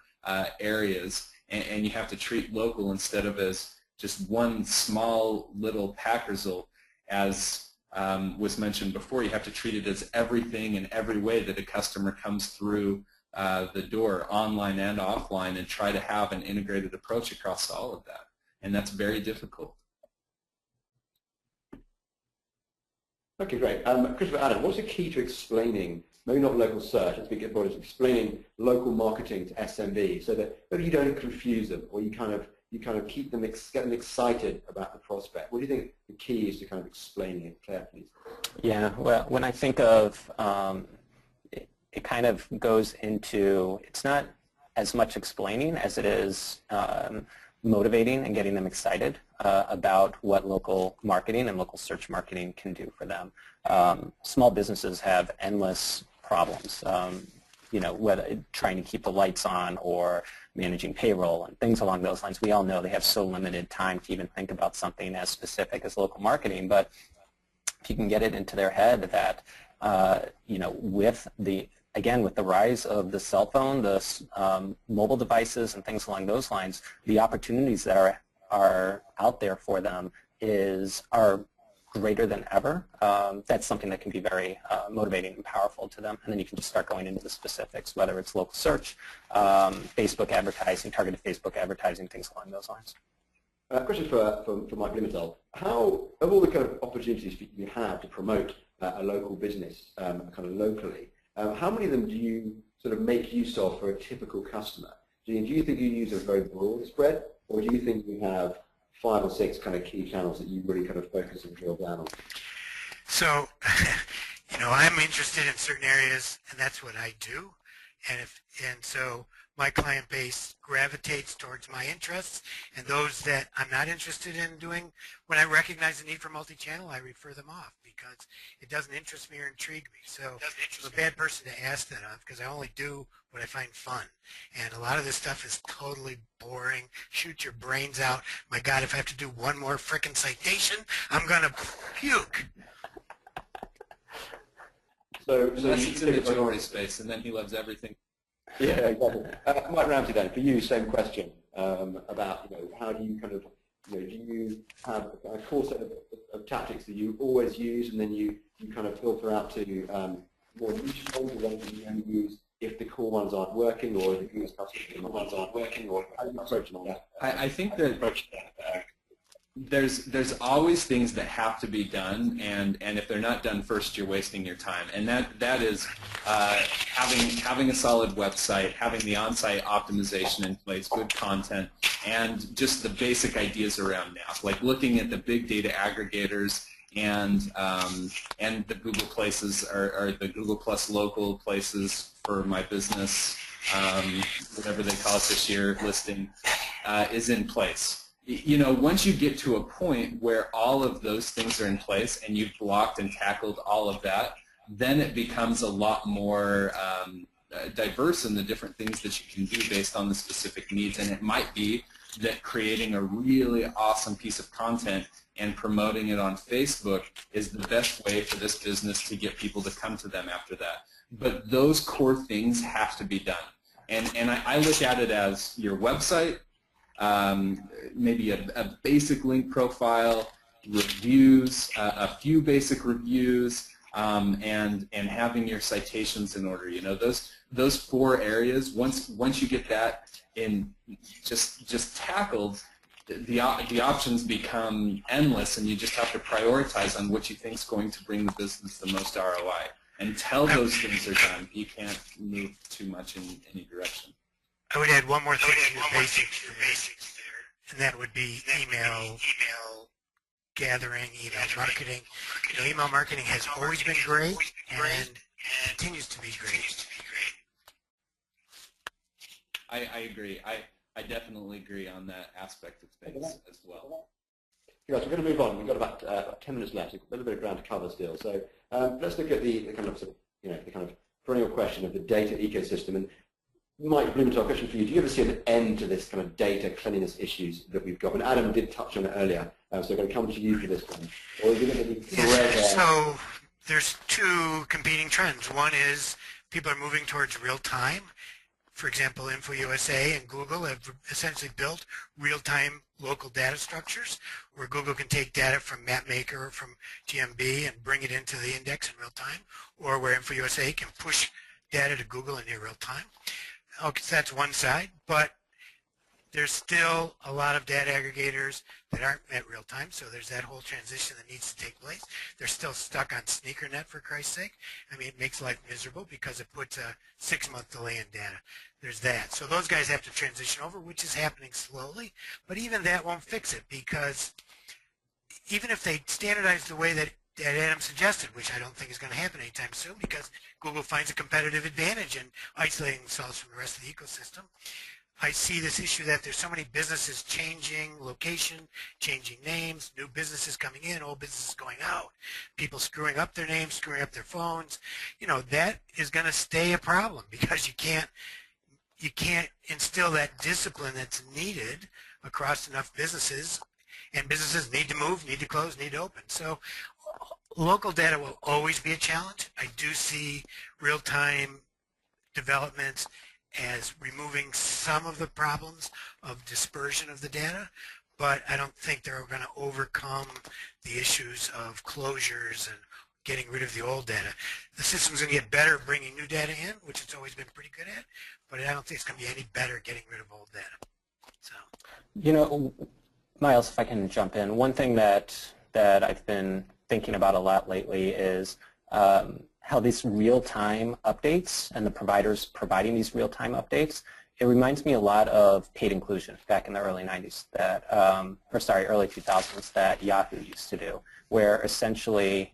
areas, and you have to treat local instead of as just one small little pack result. As was mentioned before, you have to treat it as everything in every way that a customer comes through the door, online and offline, and try to have an integrated approach across all of that. And that's very difficult. Okay, great. Christopher, Adam, what's the key to explaining, maybe not local search, let's be good about it, explaining local marketing to SMB so that maybe you don't confuse them, or you kind of keep them, get them excited about the prospect? What do you think the key is to kind of explaining it clearly? Yeah, well, when I think of it kind of goes into, it's not as much explaining as it is motivating and getting them excited about what local marketing and local search marketing can do for them. Small businesses have endless problems, whether trying to keep the lights on or managing payroll and things along those lines. We all know they have so limited time to even think about something as specific as local marketing, but if you can get it into their head that, with the rise of the cell phone, the mobile devices and things along those lines, the opportunities that are out there for them are greater than ever. That's something that can be very motivating and powerful to them. And then you can just start going into the specifics, whether it's local search, Facebook advertising, targeted Facebook advertising, things along those lines. Question for Mike Blumenthal. How, of all the kind of opportunities you have to promote a local business kind of locally, how many of them do you sort of make use of for a typical customer? Do you think you use a very broad spread, or do you think you have 5 or 6 kind of key channels that you really kind of focus and drill down on? So, I'm interested in certain areas, and that's what I do. And so my client base gravitates towards my interests, and those that I'm not interested in doing, when I recognize the need for multi-channel, I refer them off because it doesn't interest me or intrigue me. So I'm a bad person to ask that of because I only do what I find fun. And a lot of this stuff is totally boring. Shoot your brains out. My God, if I have to do one more frickin' citation, I'm going to puke. So unless it's in the jewelry space, and then he loves everything. Yeah, exactly. Mike Ramsey, then, for you, same question about how do you kind of do you have a core set of tactics that you always use, and then you kind of filter out to more niche ones, or ones that you only use if the core ones aren't working, or if the Google ones aren't working, or how do you approach that? I think that there's always things that have to be done, and if they're not done first, you're wasting your time. And that is having a solid website, having the on-site optimization in place, good content, and just the basic ideas around now, like looking at the big data aggregators and the Google places, or the Google Plus local places for my business, whatever they call it this year, listing, is in place. You know, once you get to a point where all of those things are in place and you've blocked and tackled all of that, then it becomes a lot more diverse in the different things that you can do based on the specific needs. And it might be that creating a really awesome piece of content and promoting it on Facebook is the best way for this business to get people to come to them after that. But those core things have to be done. And I look at it as your website, maybe a basic link profile, reviews, a few basic reviews, and having your citations in order. You know, those 4 areas. Once you get that in just tackled, the options become endless, and you just have to prioritize on what you think is going to bring the business the most ROI. Until those things are done, you can't move too much in any direction. I would add one more thing to your basics there, and that would be email gathering, email marketing. You know, email marketing has always been great and continues to be great. I agree. I definitely agree on that aspect of things as well. Guys, we're going to move on. We've got about 10 minutes left. A little bit of ground to cover still. So let's look at the kind of, the kind of perennial question of the data ecosystem. And Mike Blumenthal, question for you. Do you ever see an end to this kind of data cleanliness issues that we've got? And Adam did touch on it earlier, so I'm going to come to you for this one. Or is it going to be so there's 2 competing trends. One is people are moving towards real time. For example, InfoUSA and Google have essentially built real-time local data structures where Google can take data from MapMaker or from GMB and bring it into the index in real time, or where InfoUSA can push data to Google in near real time. Okay, so that's one side, but there's still a lot of data aggregators that aren't at real time, so there's that whole transition that needs to take place. They're still stuck on SneakerNet, for Christ's sake. I mean, it makes life miserable because it puts a 6-month delay in data. There's that. So those guys have to transition over, which is happening slowly, but even that won't fix it, because even if they standardize the way that Adam suggested, which I don't think is going to happen anytime soon, because Google finds a competitive advantage in isolating themselves from the rest of the ecosystem, I see this issue that there's so many businesses changing location, changing names, new businesses coming in, old businesses going out, people screwing up their names, screwing up their phones. You know, that is going to stay a problem, because you can't instill that discipline that's needed across enough businesses, and businesses need to move, need to close, need to open. So local data will always be a challenge. I do see real-time developments as removing some of the problems of dispersion of the data, but I don't think they're going to overcome the issues of closures and getting rid of the old data. The system's going to get better at bringing new data in, which it's always been pretty good at, but I don't think it's going to be any better at getting rid of old data. So, you know, Miles, if I can jump in, one thing that I've been thinking about a lot lately is how these real-time updates and the providers providing these real-time updates, it reminds me a lot of paid inclusion back in the early 90s that, early 2000s that Yahoo used to do, where essentially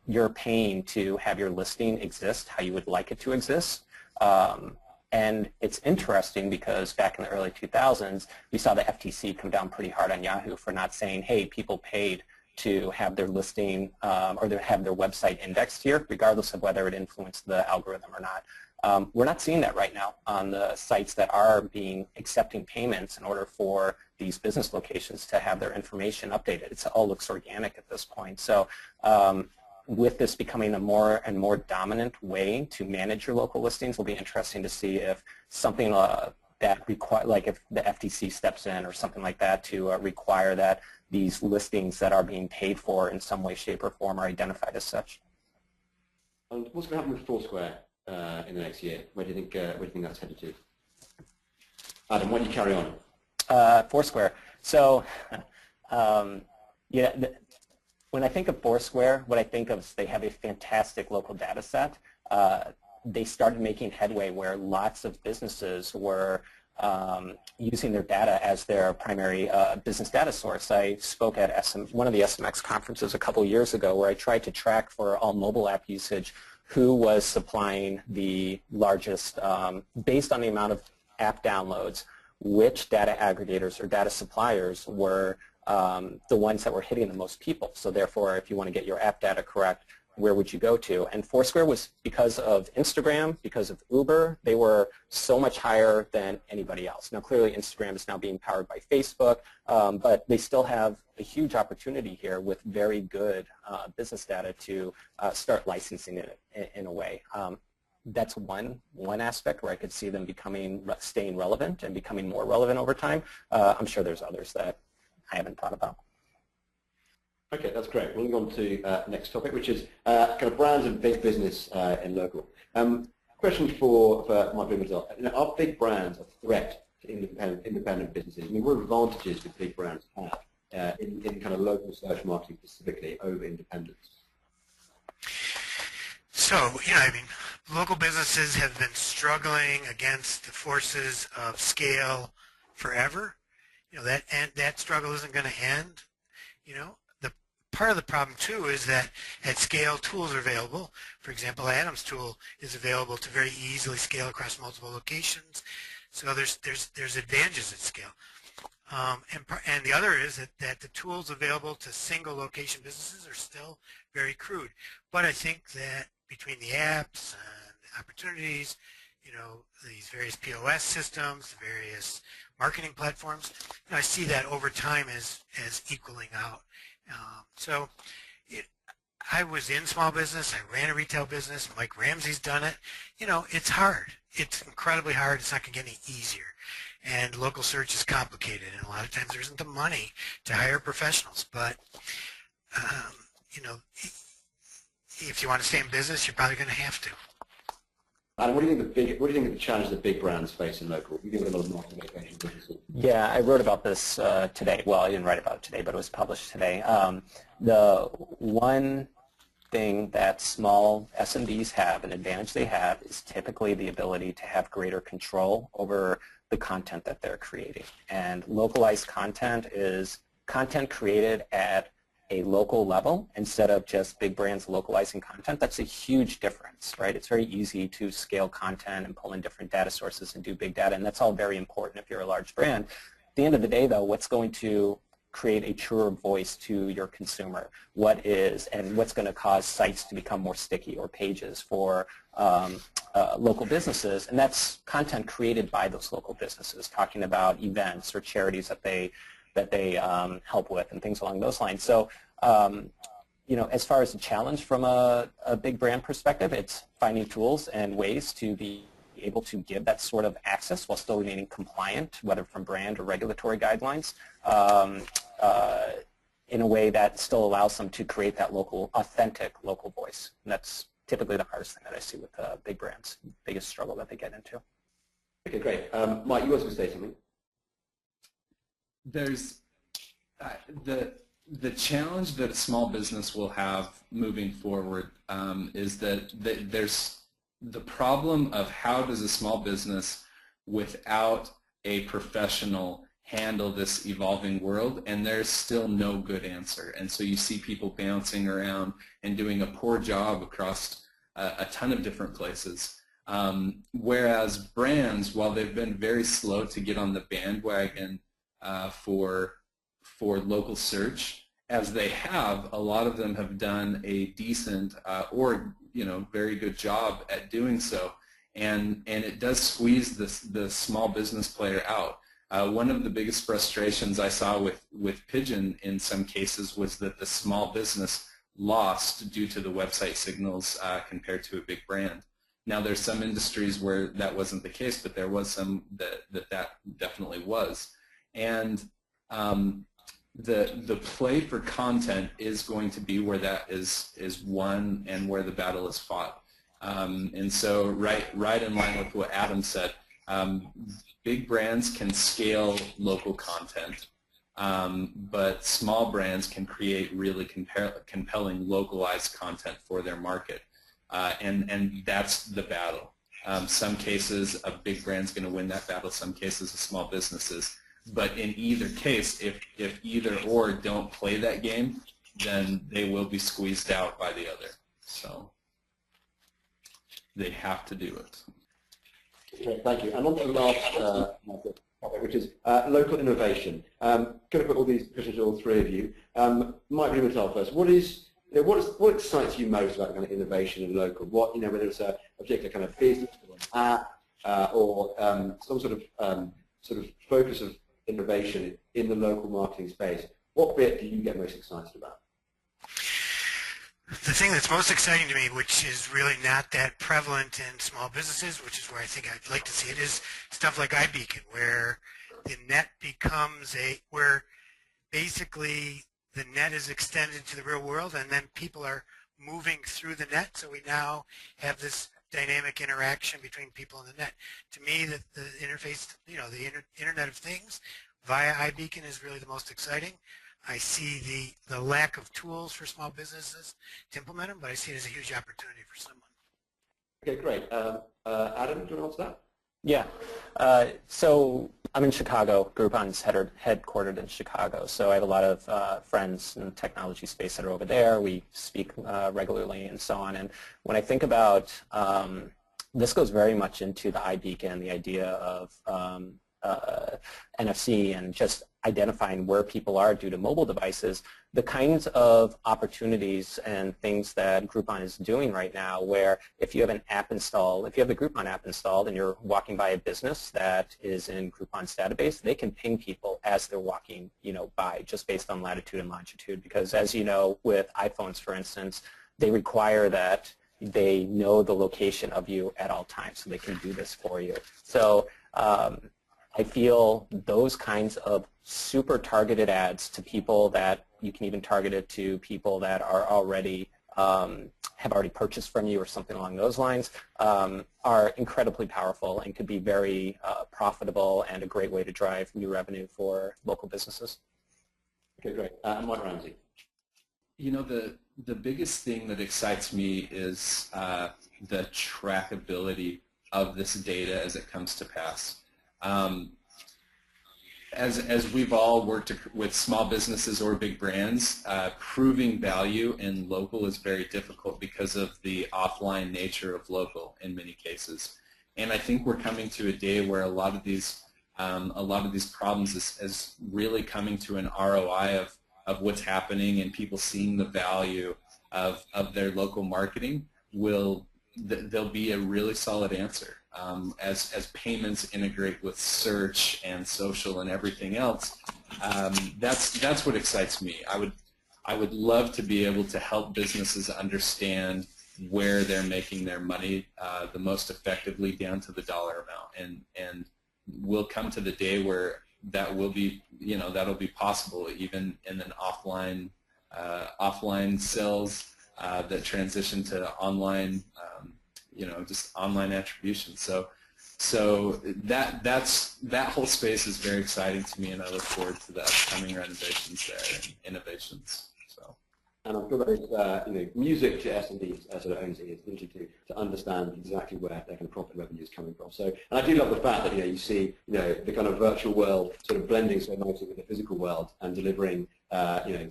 you're paying to have your listing exist how you would like it to exist. And it's interesting because back in the early 2000s, we saw the FTC come down pretty hard on Yahoo for not saying, hey, people paid to have their listing or to have their website indexed here, regardless of whether it influenced the algorithm or not. We're not seeing that right now on the sites that are accepting payments in order for these business locations to have their information updated. It all looks organic at this point. So with this becoming a more and more dominant way to manage your local listings, it'll be interesting to see if something that require, like if the FTC steps in or something like that to require that these listings that are being paid for in some way, shape, or form are identified as such. And what's going to happen with Foursquare? in the next year? Where do you think that's headed to? Adam, why don't you carry on? Foursquare. So, yeah, when I think of Foursquare, what I think of is they have a fantastic local data set. They started making headway where lots of businesses were using their data as their primary business data source. I spoke at one of the SMX conferences a couple years ago where I tried to track for all mobile app usage who was supplying the largest, based on the amount of app downloads, which data aggregators or data suppliers were the ones that were hitting the most people. So therefore, if you want to get your app data correct, where would you go to? And Foursquare was, because of Instagram, because of Uber, they were so much higher than anybody else. Now clearly Instagram is now being powered by Facebook, but they still have a huge opportunity here with very good business data to start licensing it in a way. That's one aspect where I could see them staying relevant and becoming more relevant over time. I'm sure there's others that I haven't thought about. Okay, that's great. We'll move on to next topic, which is kind of brands and big business in local. Question for Mike Blumenthal. Are big brands a threat to independent businesses? I mean, what advantages do big brands have in kind of local search marketing specifically over independents? So, yeah, I mean, local businesses have been struggling against the forces of scale forever. You know, that struggle isn't going to end. You know, part of the problem too is that at scale tools are available. For example, Adam's tool is available to very easily scale across multiple locations. So there's advantages at scale. And the other is that the tools available to single location businesses are still very crude. But I think that between the apps and the opportunities, you know, these various POS systems, the various marketing platforms, you know, I see that over time as equaling out. I was in small business. I ran a retail business. Mike Ramsey's done it. You know, it's hard. It's incredibly hard. It's not going to get any easier. And local search is complicated, and a lot of times there isn't the money to hire professionals. But, you know, if you want to stay in business, you're probably going to have to. And what do you think the challenges that big brands face in local? You think a lot of marketing businesses? Yeah, I wrote about this today. Well, I didn't write about it today, but it was published today. The one thing that small SMBs have, an advantage they have, is typically the ability to have greater control over the content that they're creating. And localized content is content created at a local level instead of just big brands localizing content. That's a huge difference, right? It's very easy to scale content and pull in different data sources and do big data, and that's all very important if you're a large brand. At the end of the day, though, what's going to create a truer voice to your consumer? What is, and what's going to cause sites to become more sticky or pages for local businesses? And that's content created by those local businesses, talking about events or charities that they help with and things along those lines. So, you know, as far as the challenge from a big brand perspective, it's finding tools and ways to be able to give that sort of access while still remaining compliant, whether from brand or regulatory guidelines, in a way that still allows them to create that local, authentic local voice. And that's typically the hardest thing that I see with big brands, biggest struggle that they get into. Okay, great. Mike, you also say something. There's the challenge that a small business will have moving forward is that there's the problem of how does a small business without a professional handle this evolving world, and there's still no good answer. And so you see people bouncing around and doing a poor job across a ton of different places. Whereas brands, while they've been very slow to get on the bandwagon for local search, as they have, a lot of them have done a decent or very good job at doing so, and it does squeeze the small business player out. One of the biggest frustrations I saw with Pigeon in some cases was that the small business lost due to the website signals compared to a big brand. Now there's some industries where that wasn't the case, but there was some that definitely was. And the play for content is going to be where that is won and where the battle is fought. And so right in line with what Adam said, big brands can scale local content, but small brands can create really compelling localized content for their market. And that's the battle. Some cases, a big brand's going to win that battle. Some cases, a small business is. But in either case, if either or don't play that game, then they will be squeezed out by the other. So they have to do it. Okay, thank you. And on to the last topic, which is local innovation. Going to put all these questions to all three of you. Mike Blumenthal first. What excites you most about kind of innovation in local? Whether it's a particular kind of business or an app or some sort of focus of innovation in the local marketing space. What bit do you get most excited about? The thing that's most exciting to me, which is really not that prevalent in small businesses, which is where I think I'd like to see it, is stuff like iBeacon, where the net becomes where basically the net is extended to the real world, and then people are moving through the net. So we now have this dynamic interaction between people and the net. To me, the interface, the Internet of Things via iBeacon is really the most exciting. I see the lack of tools for small businesses to implement them, but I see it as a huge opportunity for someone. Okay, great. Adam, do you want to answer that? Yeah. So I'm in Chicago. Groupon's headquartered in Chicago. So I have a lot of friends in the technology space that are over there. We speak regularly and so on. And when I think about this goes very much into the iBeacon, the idea of NFC and just identifying where people are due to mobile devices, the kinds of opportunities and things that Groupon is doing right now, where if you have an app installed, if you have the Groupon app installed and you're walking by a business that is in Groupon's database, they can ping people as they're walking, by, just based on latitude and longitude. Because as you know, with iPhones, for instance, they require that they know the location of you at all times, so they can do this for you. So I feel those kinds of super targeted ads to people that you can even target it to people that are already have already purchased from you or something along those lines are incredibly powerful and could be very profitable and a great way to drive new revenue for local businesses. Okay, great. Mike Ramsey. The biggest thing that excites me is the trackability of this data as it comes to pass. As we've all worked with small businesses or big brands, proving value in local is very difficult because of the offline nature of local in many cases. And I think we're coming to a day where a lot of these problems is really coming to an ROI of what's happening, and people seeing the value of their local marketing. There'll be a really solid answer. As payments integrate with search and social and everything else, that's what excites me. I would love to be able to help businesses understand where they're making their money the most effectively down to the dollar amount, and we'll come to the day where that will be, that'll be possible even in an offline sales that transition to online. Just online attribution. So that whole space is very exciting to me, and I look forward to the upcoming renovations there and innovations. So. And I'm sure that is music to SMBs sort of owns it, to understand exactly where their kind of profit revenue is coming from. So, and I do love the fact that you see the kind of virtual world sort of blending so nicely with the physical world and delivering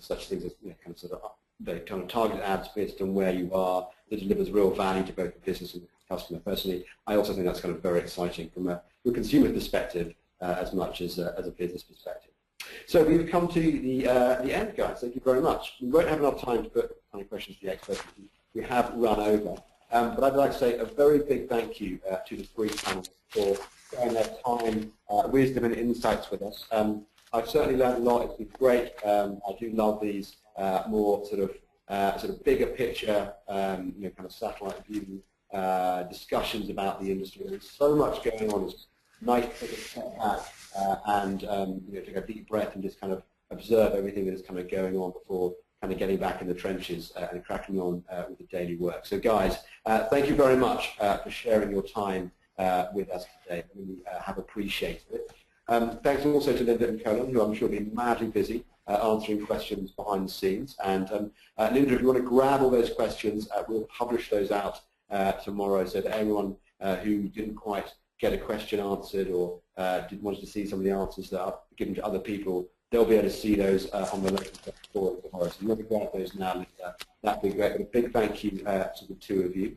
such things as kind of sort of the kind of targeted ads based on where you are, that delivers real value to both the business and the customer. Personally, I also think that's kind of very exciting from a consumer perspective as much as a business perspective. So we've come to the end, guys. Thank you very much. We won't have enough time to put any questions to the experts. We have run over. But I'd like to say a very big thank you to the three panelists for sharing their time, wisdom and insights with us. I've certainly learned a lot. It's been great. I do love these more sort of bigger picture, kind of satellite view discussions about the industry. There's so much going on. It's nice to take a step back and take a deep breath and just kind of observe everything that is kind of going on before kind of getting back in the trenches and cracking on with the daily work. So guys, thank you very much for sharing your time with us today. We have appreciated it. Thanks also to Linda and Colin, who I'm sure will be madly busy answering questions behind the scenes. And Linda, if you want to grab all those questions, we'll publish those out tomorrow so that everyone who didn't quite get a question answered or wanted to see some of the answers that are given to other people, they'll be able to see those on the local forum tomorrow. So you want to grab those now, Linda, that'd be great. But a big thank you to the two of you.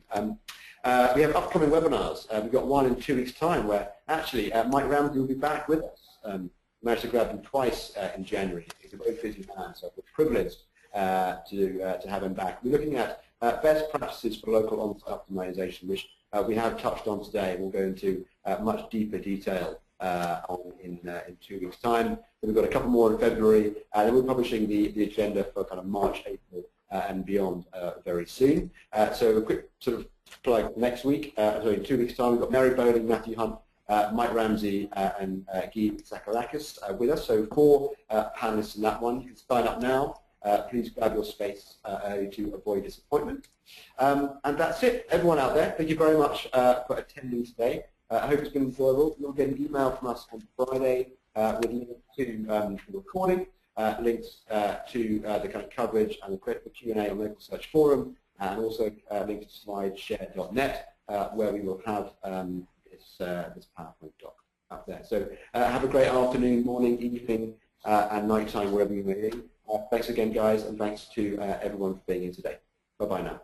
We have upcoming webinars. We've got one in 2 weeks' time where actually Mike Ramsey will be back with us. Managed to grab him twice in January. He's a very busy man, so we're privileged to have him back. We're looking at best practices for local on-site optimization, which we have touched on today. We'll go into much deeper detail in 2 weeks' time. Then we've got a couple more in February, and then we're publishing the agenda for kind of March, April, and beyond very soon. So a quick sort of plug next week, sorry, in 2 weeks' time, we've got Mary Bowling, Matthew Hunt, Mike Ramsey, and Guy Zakarakis with us. So 4 panelists in that one. You can sign up now. Please grab your space early to avoid disappointment. And that's it. Everyone out there, thank you very much for attending today. I hope it's been enjoyable. You'll get an email from us on Friday with links to the recording, links to the kind of coverage and the Q&A on Local Search Forum, and also links to slideshare.net, where we will have this PowerPoint doc up there. So have a great afternoon, morning, evening, and night time, wherever you may be. Thanks again, guys, and thanks to everyone for being here today. Bye-bye now.